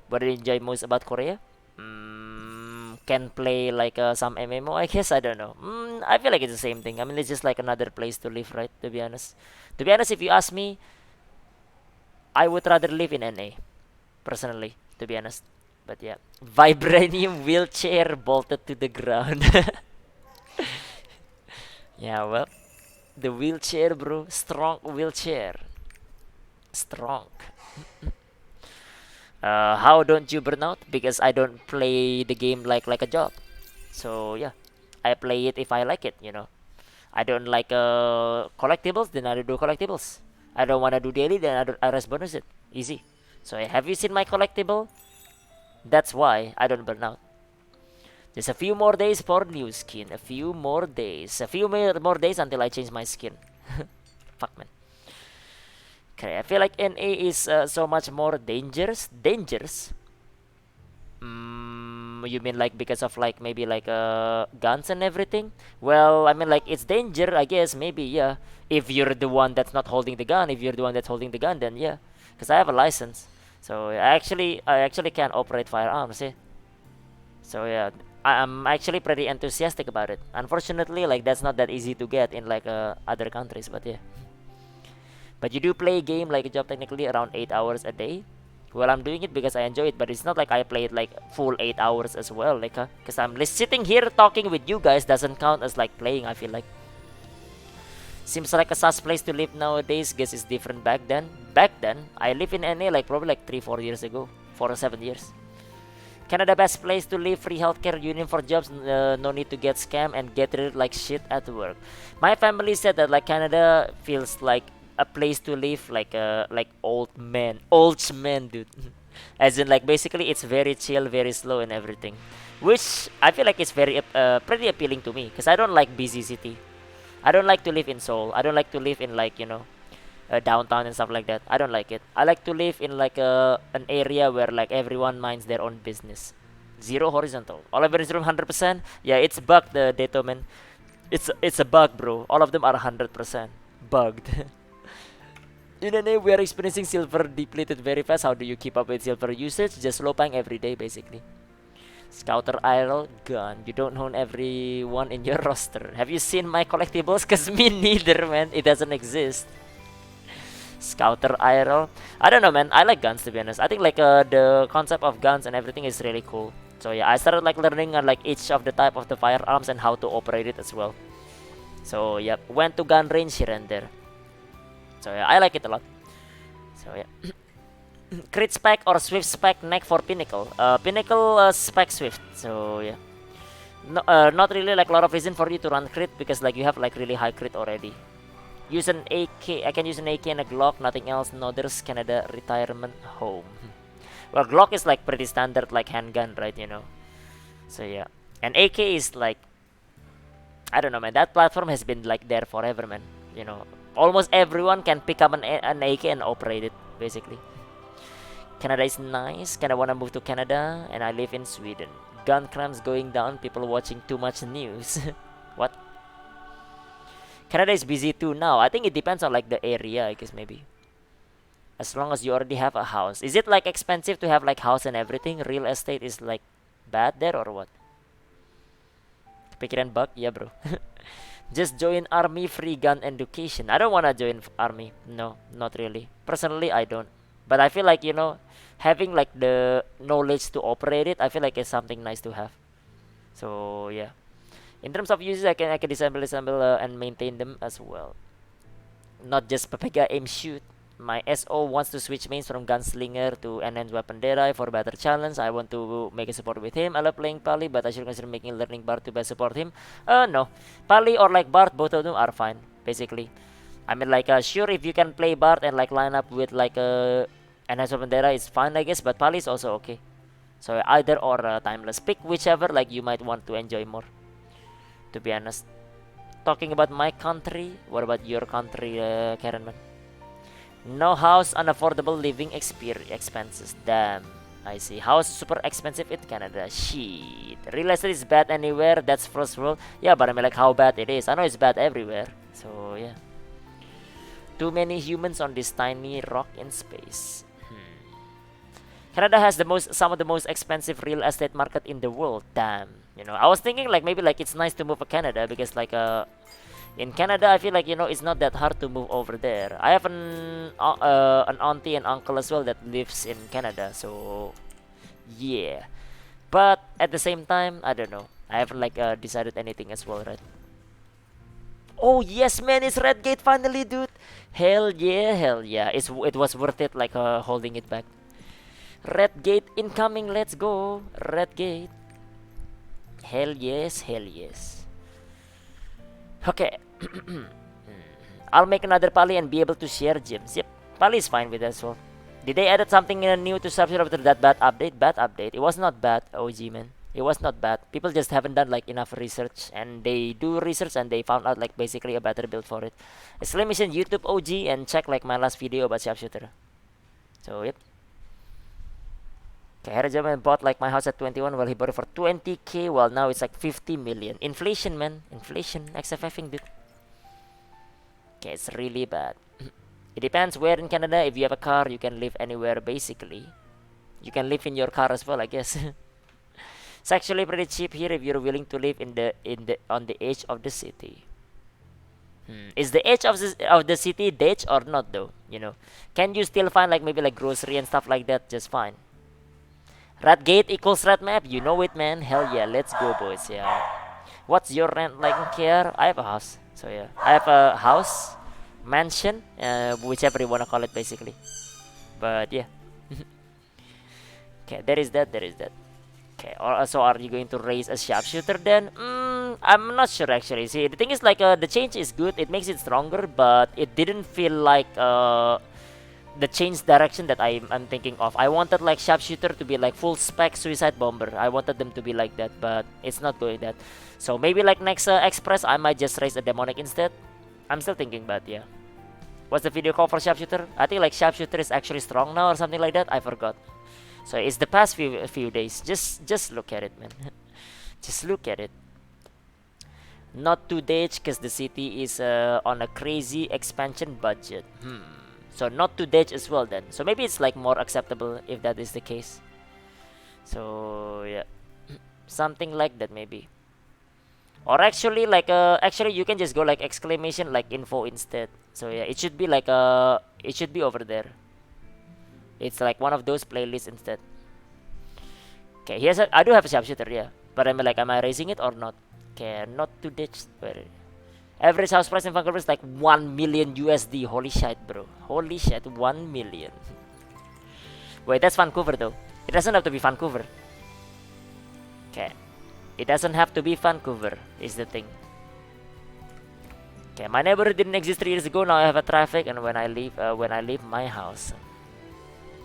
What I enjoy most about Korea? Can play like some MMO, I guess. I don't know. I feel like it's the same thing. I mean, it's just like another place to live, right? To be honest. To be honest, if you ask me, I would rather live in NA, personally, to be honest. But yeah. Vibranium wheelchair bolted to the ground. Yeah, well, the wheelchair, bro. Strong wheelchair. Strong. How don't you burn out? Because I don't play the game like a job. So yeah, I play it if I like it. I don't like collectibles, then I don't do collectibles. I don't want to do daily, then I rest bonus it. Easy. So have you seen my collectible? That's why I don't burn out. Just a few more days for new skin. A few more days. A few more days until I change my skin. Fuck man. Okay, I feel like NA is so much more dangerous. Dangerous. You mean like because of like maybe like guns and everything? Well, I mean like it's danger, I guess. Maybe yeah. If you're the one that's not holding the gun, if you're the one that's holding the gun, then yeah. Because I have a license, so I actually can operate firearms. Yeah. So yeah, I'm actually pretty enthusiastic about it. Unfortunately, like that's not that easy to get in like other countries, but yeah. But you do play a game like a job technically around 8 hours a day. Well, I'm doing it because I enjoy it, but it's not like I play it like full 8 hours as well. Like, because I'm sitting here talking with you guys doesn't count as like playing. I feel like seems like a sus place to live nowadays. Guess it's different back then. Back then, I live in NA like probably like 3-4 years ago, 4 or 7 years. Canada best place to live, free healthcare, union for jobs, no need to get scammed and get treated like shit at work. My family said that like Canada feels like a place to live like old men, dude. As in like basically it's very chill, very slow and everything, which I feel like it's very pretty appealing to me because I don't like busy city. I don't like to live in Seoul. I don't like to live in like downtown and stuff like that. I don't like it. I like to live in like an area where like everyone minds their own business. Zero horizontal. All of it is room 100%. Yeah, it's bugged, the Dato man. It's a bug, bro. All of them are 100% bugged. In a name, we are experiencing silver depleted very fast. How do you keep up with silver usage? Just low pang every day, basically. Scouter IRL gun. You don't own everyone in your roster. Have you seen my collectibles? Cause me neither, man. It doesn't exist. Scouter IRL. I don't know, man. I like guns to be honest. I think like the concept of guns and everything is really cool. So yeah, I started like learning like each of the type of the firearms and how to operate it as well. So yeah, went to gun range here and there. So yeah, I like it a lot. So yeah. Crit spec or swift spec neck for pinnacle. Pinnacle spec swift. So yeah. No, not really like a lot of reason for you to run crit because like you have like really high crit already. Use an AK. I can use an AK and a Glock. Nothing else. No, there's Canada retirement home. Well, Glock is like pretty standard like handgun, right? So yeah, and AK is like I don't know, man. That platform has been like there forever, man. Almost everyone can pick up an AK and operate it basically. Canada is nice. Kinda wanna move to Canada, and I live in Sweden. Gun crimes going down. People watching too much news. What? Canada is busy too now. I think it depends on like the area, I guess maybe. As long as you already have a house. Is it like expensive to have like house and everything? Real estate is like bad there or what? Pikiran bug? Yeah, bro. Just join army, free gun education. I don't wanna join army. No, not really. Personally, I don't. But I feel like having like the knowledge to operate it, I feel like it's something nice to have. So yeah. In terms of uses, I can disassemble and maintain them as well. Not just Papega aim shoot. My SO wants to switch mains from gunslinger to enhanced weapon Derai for better challenge. I want to make a support with him. I love playing Pali, but I should consider making learning Bard to best support him. No. Pali or like Bard, both of them are fine, basically. I mean like sure if you can play Bard and like line up with like enhanced weapon Derai, it's fine I guess, but Pali is also okay. So either or timeless. Pick whichever like you might want to enjoy more. To be honest. Talking about my country, what about your country, Karen man? No house, unaffordable living expenses. Damn, I see. House super expensive in Canada. Shit. Real estate is bad anywhere. That's first world. Yeah, but I mean like how bad it is. I know it's bad everywhere. So yeah. Too many humans on this tiny rock in space. Canada has some of the most expensive real estate market in the world. Damn. I was thinking like maybe like it's nice to move to Canada because like in Canada I feel like it's not that hard to move over there. I have an auntie and uncle as well that lives in Canada, so yeah. But at the same time, I don't know. I haven't like decided anything as well, right? Oh yes, man, it's Red Gate finally, dude. Hell yeah, hell yeah. It was worth it like holding it back. Red Gate incoming, let's go. Red Gate. Hell yes, hell yes. Okay. I'll make another Pali and be able to share gems. Yep, Pali is fine with that as well. Did they added something new to substitute after that bad update? Bad update. It was not bad, OG man. It was not bad. People just haven't done like enough research, and they do research and they found out like basically a better build for it. Exclamation YouTube OG and check like my last video about sharpshooter. So yep. Okay, Harajaman bought like my house at 21 while he bought it for 20k. Well, now it's like 50 million. Inflation, man. Inflation. XFFing, dude. Okay, it's really bad. It depends where in Canada. If you have a car, you can live anywhere basically. You can live in your car as well, I guess. It's actually pretty cheap here if you're willing to live on the edge of the city. Is the edge of the city ditch or not though? Can you still find like maybe like grocery and stuff like that just fine? Rat gate equals rat map. You know it, man. Hell yeah, let's go, boys. Yeah. What's your rent like in KR? I have a house. So yeah, I have a house, mansion, whichever you wanna call it, basically. But yeah. Okay, there is that. There is that. Okay. So are you going to raise a sharpshooter then? I'm not sure actually. See, the thing is like the change is good. It makes it stronger, but it didn't feel like the change direction that I'm thinking of. I wanted like sharpshooter to be like full spec suicide bomber. I wanted them to be like that, but it's not going that. So maybe like next express I might just raise a demonic instead. I'm still thinking, but yeah. What's the video call for sharpshooter? I think like sharpshooter is actually strong now or something like that. I forgot. So it's the past few days. Just look at it, man. Just look at it. Not too ditch because the city is on a crazy expansion budget. So not too ditch as well then. So maybe it's like more acceptable if that is the case. So yeah, something like that maybe. Or actually like actually you can just go like exclamation like info instead. So yeah, it should be like it should be over there. It's like one of those playlists instead. Okay, I do have a sharpshooter, yeah. But I'm like, am I raising it or not? Okay, not too ditch. Average house price in Vancouver is like 1 million USD. Holy shit, bro. Holy shit, 1 million. Wait, that's Vancouver though. It doesn't have to be Vancouver. Okay. It doesn't have to be Vancouver, is the thing. Okay, my neighborhood didn't exist 3 years ago. Now I have a traffic, and when I leave my house.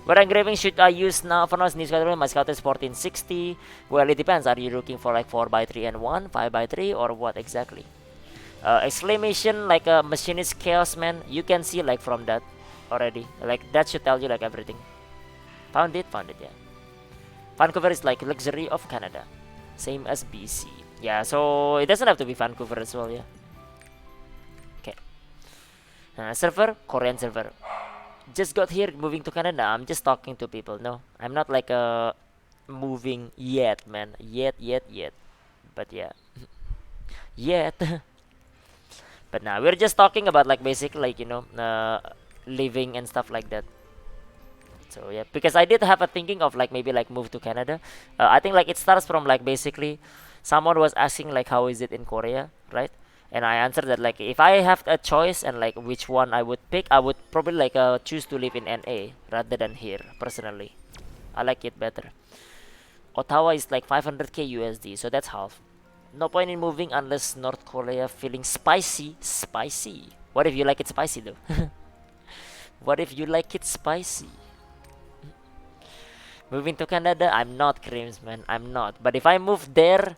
What engraving should I use now? For now, it's new my scout is 1460. Well, it depends. Are you looking for like 4x3 and 1, 5x3, or what exactly? Exclamation like a machinist chaos, man. You can see like from that already. Like that should tell you like everything. Found it, yeah. Vancouver is like luxury of Canada, same as BC. Yeah, so it doesn't have to be Vancouver as well, yeah. Okay. Server, Korean server. Just got here, moving to Canada. I'm just talking to people. No, I'm not like moving yet, man. Yet. But yeah, yet. But now we're just talking about like basic like living and stuff like that. So yeah, because I did have a thinking of like maybe like move to Canada. I think like it starts from like basically someone was asking like how is it in Korea, right? And I answered that like if I have a choice and like which one I would pick, I would probably like choose to live in NA rather than here personally. I like it better. Ottawa is like 500k USD, so that's half. No point in moving unless North Korea feeling spicy. Spicy. What if you like it spicy though? What if you like it spicy? Moving to Canada, I'm not Creams, man. I'm not. But if I move there,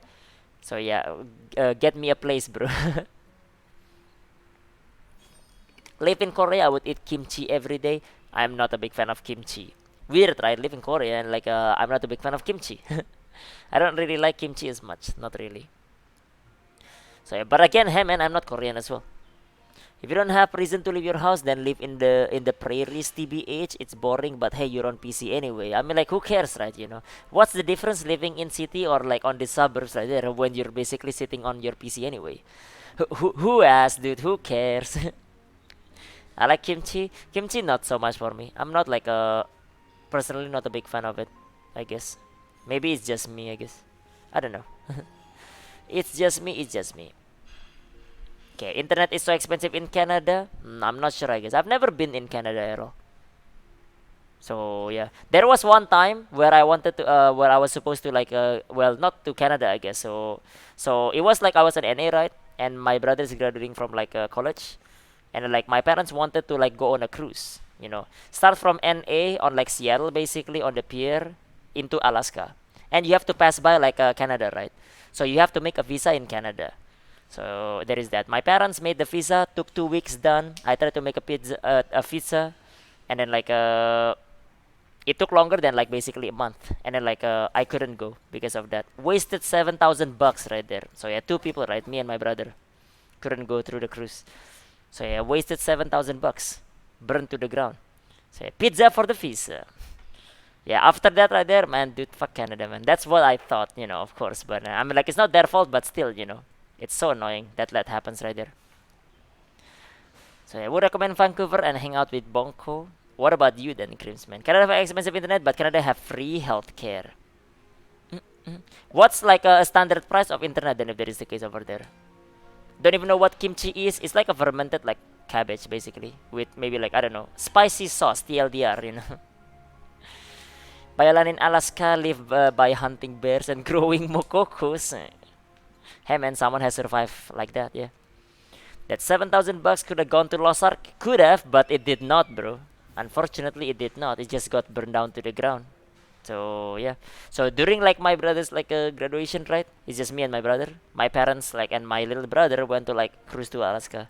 so yeah, get me a place, bro. Live in Korea, I would eat kimchi every day. I'm not a big fan of kimchi. Weird, right? Live in Korea and like I'm not a big fan of kimchi. I don't really like kimchi as much. Not really. So yeah, but again, hey man, I'm not Korean as well. If you don't have reason to leave your house, then live in the prairies. TBH, it's boring. But hey, you're on PC anyway. I mean, like, who cares, right? What's the difference living in city or like on the suburbs right there when you're basically sitting on your PC anyway? Who asked, dude? Who cares? I like kimchi. Kimchi, not so much for me. I'm not like a personally not a big fan of it. I guess. Maybe it's just me. I guess. I don't know. It's just me. It's just me. Okay, internet is so expensive in Canada. I'm not sure. I guess I've never been in Canada at all. So yeah, there was one time where I wanted to, where I was supposed to like, well, not to Canada, I guess. So it was like I was an NA, right? And my brother is graduating from like college, and like my parents wanted to like go on a cruise. Start from NA on like Seattle, basically on the pier into Alaska, and you have to pass by like Canada, right? So you have to make a visa in Canada. So there is that. My parents made the visa. Took 2 weeks done. I tried to make a visa, and then like it took longer than like basically a month, and then like I couldn't go because of that. Wasted $7,000 right there. So yeah, two people, right? Me and my brother couldn't go through the cruise. So yeah, wasted $7,000, burned to the ground. So yeah, pizza for the visa. Yeah, after that right there, man, dude, fuck Canada, man. That's what I thought, of course. But I mean, like, it's not their fault, but still, it's so annoying that happens right there. So I would recommend Vancouver and hang out with Bonko. What about you then, Crimsman? Canada have expensive internet, but Canada have free healthcare. What's like a standard price of internet then if there is the case over there? Don't even know what kimchi is. It's like a fermented like cabbage basically with maybe like I don't know spicy sauce TLDR. Bayalan in Alaska live by hunting bears and growing mokokos. Hey man, someone has survived like that, yeah. That $7,000 could have gone to Lost Ark. Could have, but it did not, bro. Unfortunately, it did not. It just got burned down to the ground. So yeah. So during like my brother's like graduation, right? It's just me and my brother. My parents like and my little brother went to like cruise to Alaska.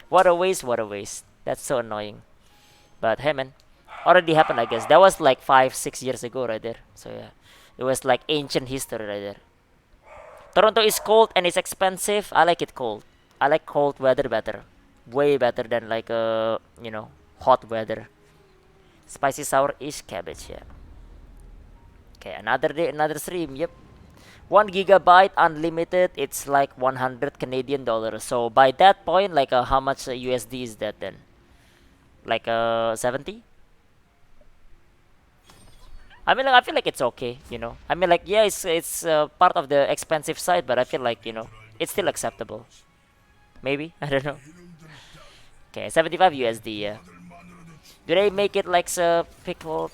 What a waste! What a waste! That's so annoying. But hey, man, already happened. I guess that was like 5, 6 years ago, right there. So yeah, it was like ancient history right there. Toronto is cold and it's expensive. I like it cold. I like cold weather better. Way better than like hot weather. Spicy sour ish cabbage, yeah. Okay, another day, another stream, yep. 1 gigabyte unlimited, it's like 100 Canadian dollars. So by that point, like how much USD is that then? Like 70? I mean, like, I feel like it's okay. I mean, like, yeah, it's part of the expensive side, but I feel like it's still acceptable. Maybe I don't know. Okay, 75 USD. Yeah. Do they make it like pickled,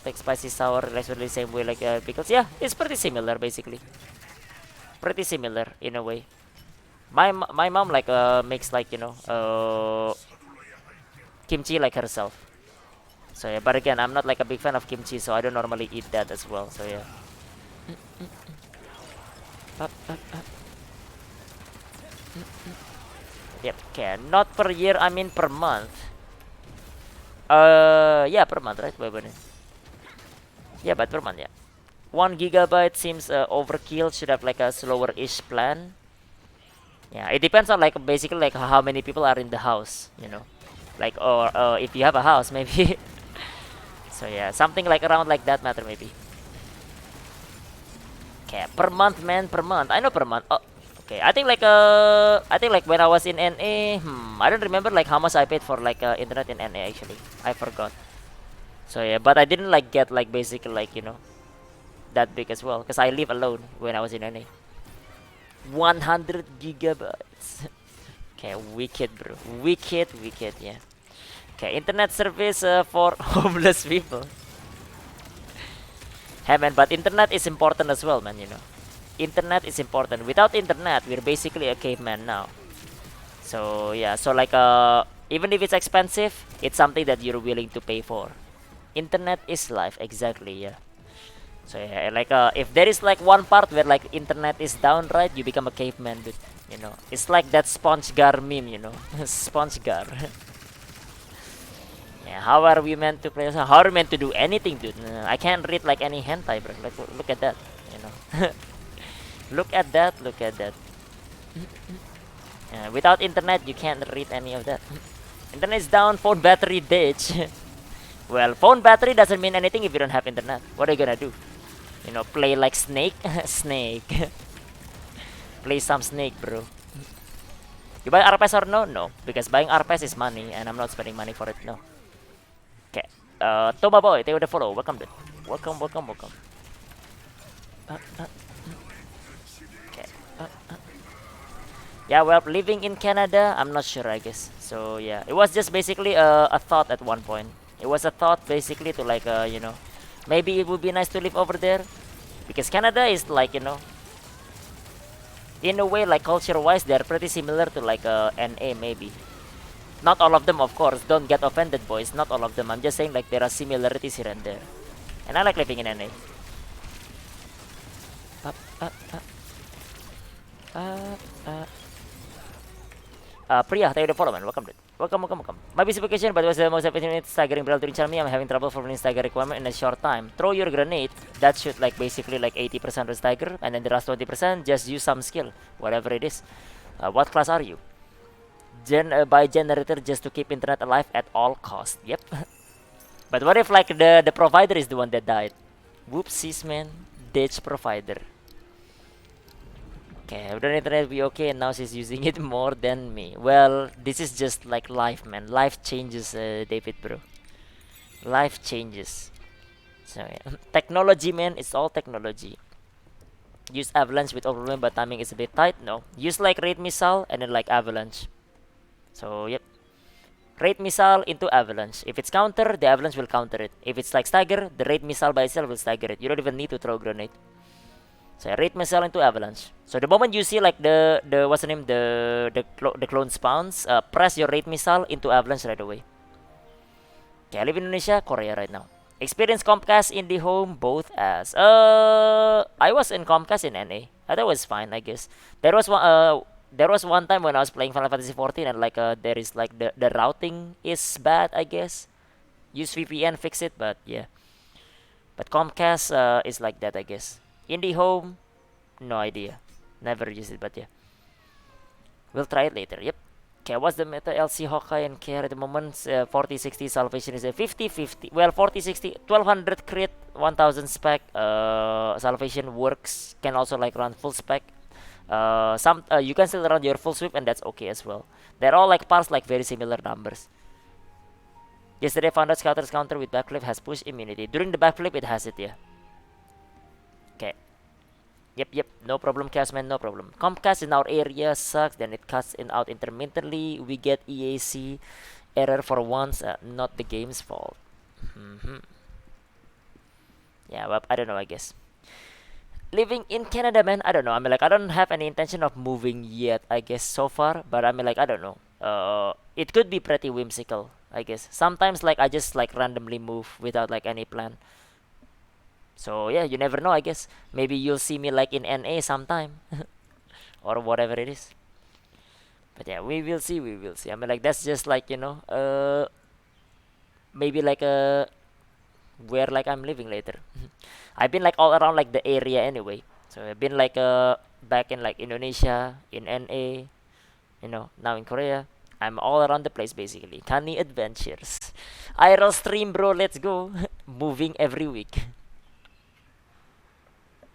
like spicy sour, like the same way like pickles? Yeah, it's pretty similar basically. Pretty similar in a way. My mom like makes like kimchi like herself. So yeah, but again, I'm not like a big fan of kimchi, so I don't normally eat that as well. So yeah. Up, up, up. Yep. Okay, not per year. I mean per month. Yeah, per month, right? Wait. Yeah, but per month, yeah. 1 gigabyte seems overkill. Should have like a slower-ish plan. Yeah, it depends on like basically like how many people are in the house. Like or if you have a house, maybe. So yeah, something like around like that matter maybe. Okay, per month, man, per month. I know per month. Oh, okay. I think like when I was in NA, I don't remember like how much I paid for like internet in NA actually. I forgot. So yeah, but I didn't like get like basically like that big as well because I live alone when I was in NA. 100 gigabytes. Okay, wicked, bro. Wicked, yeah. Okay, internet service for homeless people. Hey man, but internet is important as well, man. Internet is important. Without internet, we're basically a caveman now. So yeah, so like even if it's expensive, it's something that you're willing to pay for. Internet is life, exactly, yeah. So yeah, like if there is like one part where like internet is down, right, you become a caveman, dude. It's like that SpongeGar meme. SpongeGar. Yeah, how are we meant to play? How are we meant to do anything, dude? I can't read like any hentai, bro. Like look at that. Look at that. Look at that. Without internet, you can't read any of that. Internet is down, phone battery ditch. Well, phone battery doesn't mean anything if you don't have internet. What are you gonna do? Play like Snake? Snake. Play some Snake, bro. You buy RPS or no? No, because buying RPS is money, and I'm not spending money for it. No. Okay. Toma boy, thank you for the follow. Welcome, dude. Welcome, welcome, welcome. Okay. Yeah, well, living in Canada, I'm not sure, I guess. So yeah, it was just basically a thought at one point. It was a thought basically to like maybe it would be nice to live over there, because Canada is like in a way like culture-wise they're pretty similar to like NA maybe. Not all of them, of course. Don't get offended, boys. Not all of them. I'm just saying like there are similarities here and there, and I like living in NA. Up, up, up, up, up. Priya, thank you for the follow, man. Welcome, dude. Welcome, welcome, welcome. My busy vacation, but it was the most efficient staggering barrel to reach me. I'm having trouble fulfilling stagger requirement in a short time. Throw your grenade. That should like basically like 80% of stagger, and then the rest 20% just use some skill, whatever it is. What class are you? Buy generator just to keep internet alive at all cost. Yep. But what if like the provider is the one that died? Whoopsies, man. Ditch provider. Okay, would the internet be okay? And now she's using it more than me. Well, this is just like life, man. Life changes, David, bro. Life changes. So yeah. Technology, man. It's all technology. Use avalanche with overwhelm, but timing is a bit tight. No, use like raid missile and then like avalanche. So yep, raid missile into avalanche. If it's counter, the avalanche will counter it. If it's like stagger, the raid missile by itself will stagger it. You don't even need to throw grenade. So I rate myself into avalanche. So the moment you see like the what's the name, the clone spawns, press your rate missile into avalanche right away. Okay, I live in Indonesia, Korea right now. Experience Comcast in the home both as I was in Comcast in NA. That was fine, I guess. There was one time when I was playing Final Fantasy 14 and like there is like the routing is bad, I guess. Use VPN, fix it, but yeah. But Comcast is like that, I guess. Indie home, no idea. Never used it, but yeah. We'll try it later. Yep. Okay, what's the meta LC Hawkeye and care at the moment? 4060 salvation is a 50-50. Well, 4060, 1200 crit, 1000 spec. Salvation works. Can also like run full spec. You can still run your full sweep, and that's okay as well. They're all like parts like very similar numbers. Yesterday found out Scouter's counter with backflip has push immunity. During the backflip, it has it, yeah. Okay. Yep, no problem, Cashman, no problem. Comcast in our area sucks, then it cuts in out intermittently. We get EAC error for once, not the game's fault. Yeah, well, I don't know, I guess. Living in Canada, man, I don't know. I mean, like, I don't have any intention of moving yet, I guess, so far. But I mean, like, I don't know. It could be pretty whimsical, I guess. Sometimes, like, I just, like, randomly move without, like, any plan. So yeah, you never know, I guess. Maybe you'll see me like in NA sometime. Or whatever it is. But yeah, we will see, we will see. I mean like that's just like, maybe like where like I'm living later. I've been like all around like the area anyway. So I've been like back in like Indonesia, in NA, now in Korea. I'm all around the place basically. Kani adventures. IRL stream, bro, let's go. Moving every week.